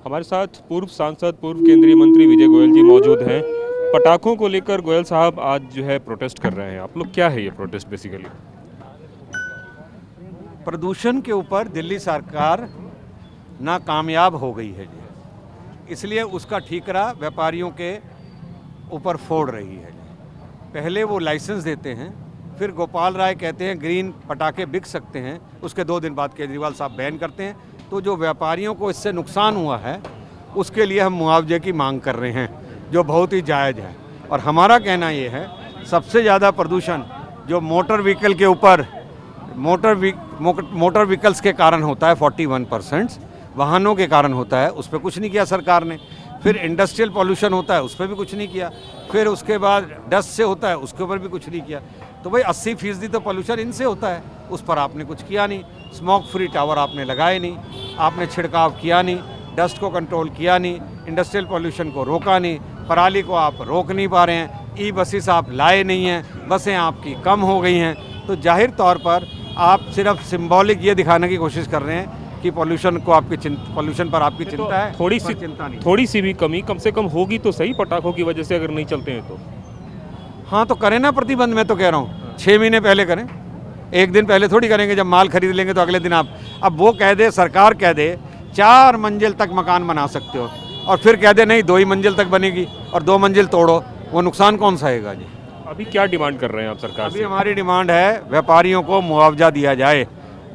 हमारे साथ पूर्व सांसद पूर्व केंद्रीय मंत्री विजय गोयल जी मौजूद हैं। पटाखों को लेकर गोयल साहब आज जो है प्रोटेस्ट कर रहे हैं। आप लोग क्या है ये प्रोटेस्ट बेसिकली? प्रदूषण के ऊपर दिल्ली सरकार नाकामयाब हो गई है जी, इसलिए उसका ठीकरा व्यापारियों के ऊपर फोड़ रही है जी। पहले वो लाइसेंस देते हैं, फिर गोपाल राय कहते हैं ग्रीन पटाखे बिक सकते हैं, उसके 2 दिन बाद केजरीवाल साहब बैन करते हैं। तो जो व्यापारियों को इससे नुकसान हुआ है उसके लिए हम मुआवजे की मांग कर रहे हैं, जो बहुत ही जायज़ है। और हमारा कहना ये है, सबसे ज़्यादा प्रदूषण जो मोटर व्हीकल के ऊपर मोटर व्हीकल्स के कारण होता है, 41% वाहनों के कारण होता है, उस पर कुछ नहीं किया सरकार ने। फिर इंडस्ट्रियल पॉल्यूशन होता है, उस पर भी कुछ नहीं किया। फिर उसके बाद डस्ट से होता है, उसके ऊपर भी कुछ नहीं किया। तो भाई 80% तो पॉल्यूशन इनसे होता है, उस पर आपने कुछ किया नहीं। स्मोक फ्री टावर आपने लगाए नहीं, आपने छिड़काव किया नहीं, डस्ट को कंट्रोल किया नहीं, इंडस्ट्रियल पॉल्यूशन को रोका नहीं, पराली को आप रोक नहीं पा रहे हैं, ई बसेस आप लाए नहीं हैं, बसें आपकी कम हो गई हैं। तो जाहिर तौर पर आप सिर्फ सिंबॉलिक ये दिखाने की कोशिश कर रहे हैं कि पॉल्यूशन पर आपकी चिंता है। थोड़ी सी भी कमी कम से कम होगी तो सही, पटाखों की वजह से अगर नहीं चलते हैं तो। हाँ, तो करें ना प्रतिबंध, मैं तो कह रहा हूँ 6 महीने पहले करें, एक दिन पहले थोड़ी करेंगे। जब माल खरीद लेंगे तो अगले दिन आप, अब वो कह दे, सरकार कह दे 4 मंजिल तक मकान बना सकते हो, और फिर कह दे नहीं 2 ही मंजिल तक बनेगी और 2 मंजिल तोड़ो, वो नुकसान कौन सहेगा जी? अभी क्या डिमांड कर रहे हैं आप सरकार से? अभी हमारी डिमांड है व्यापारियों को मुआवजा दिया जाए,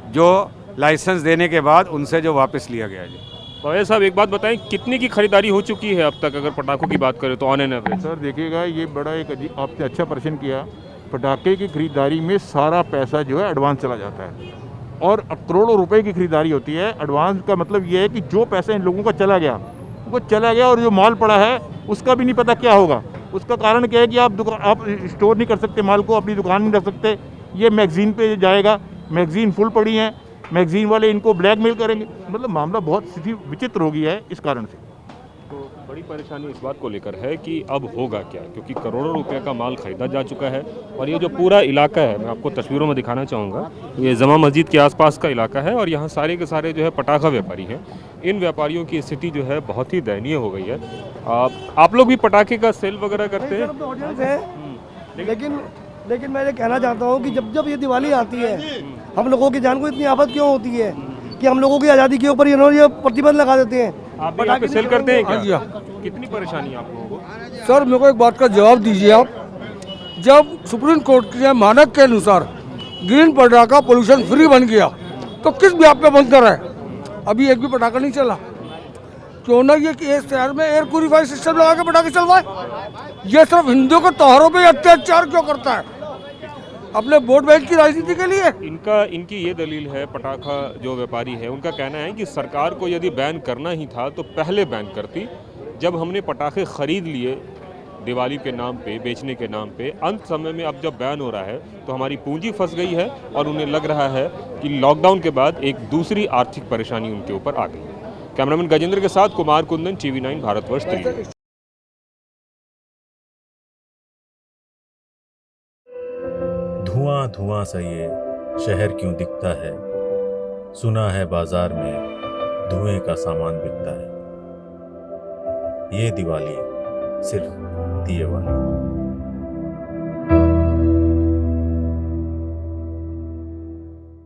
जो लाइसेंस देने के बाद उनसे जो वापस लिया गया जी। गोयल साहब एक बात बताएं, कितने की खरीदारी हो चुकी है अब तक अगर पटाखों की बात करें तो ऑन एन एवरेज? सर देखिएगा, ये बड़ा एक आपने अच्छा प्रश्न किया। पटाखे की खरीदारी में सारा पैसा जो है एडवांस चला जाता है, और करोड़ों रुपए की खरीदारी होती है। एडवांस का मतलब ये है कि जो पैसा इन लोगों का चला गया वो चला गया, और जो माल पड़ा है उसका भी नहीं पता क्या होगा। उसका कारण क्या है कि आप स्टोर नहीं कर सकते माल को, अपनी दुकान नहीं रख सकते। ये मैगजीन पे जाएगा, मैगजीन फुल पड़ी हैं, मैगजीन वाले इनको ब्लैकमेल करेंगे। मतलब मामला बहुत स्थिति विचित्र हो गया है इस कारण से। तो बड़ी परेशानी इस बात को लेकर है कि अब होगा क्या, क्योंकि करोड़ों रुपए का माल खरीदा जा चुका है। और ये जो पूरा इलाका है, मैं आपको तस्वीरों में दिखाना चाहूँगा, ये जमा मस्जिद के आसपास का इलाका है, और यहाँ सारे के सारे जो है पटाखा व्यापारी हैं। इन व्यापारियों की स्थिति जो है बहुत ही दयनीय हो गई है। आप लोग भी पटाखे का सेल वगैरह करते हैं? लेकिन मैं ये कहना चाहता हूँ कि जब जब ये दिवाली आती है, हम लोगों की जान को इतनी आफत क्यों होती है कि हम लोगों की आज़ादी के ऊपर इन्होंने ये प्रतिबंध लगा देते हैं। आप भी यहाँ पे सेल करते हैं क्या? हाँ जी, हाँ। कितनी परेशानी है आप लोगों को? सर मेरे को एक बात का जवाब दीजिए आप, जब सुप्रीम कोर्ट के मानक के अनुसार ग्रीन पटाखा पोल्यूशन फ्री बन गया, तो किस व्याप पे बंद कर रहा है? अभी एक भी पटाखा नहीं चला। क्यों ना ये कि इस शहर में एयर प्यूरीफायर सिस्टम लगा के पटाखे चलवाए? ये सिर्फ हिंदुओं के त्योहारों पे अत्याचार क्यों करता है? अपने वोट बैंक की राजनीति के लिए। इनकी ये दलील है, पटाखा जो व्यापारी है उनका कहना है कि सरकार को यदि बैन करना ही था तो पहले बैन करती। जब हमने पटाखे खरीद लिए दिवाली के नाम पे, बेचने के नाम पे, अंत समय में अब जब बैन हो रहा है तो हमारी पूंजी फंस गई है, और उन्हें लग रहा है कि लॉकडाउन के बाद एक दूसरी आर्थिक परेशानी उनके ऊपर आ गई है। कैमरामैन गजेंद्र के साथ कुमार कुंदन, TV9 भारतवर्ष दिल्ली। धुआं धुआं सा ये शहर क्यों दिखता है, सुना है बाजार में धुएं का सामान बिकता है। ये दिवाली सिर्फ दिए वाली।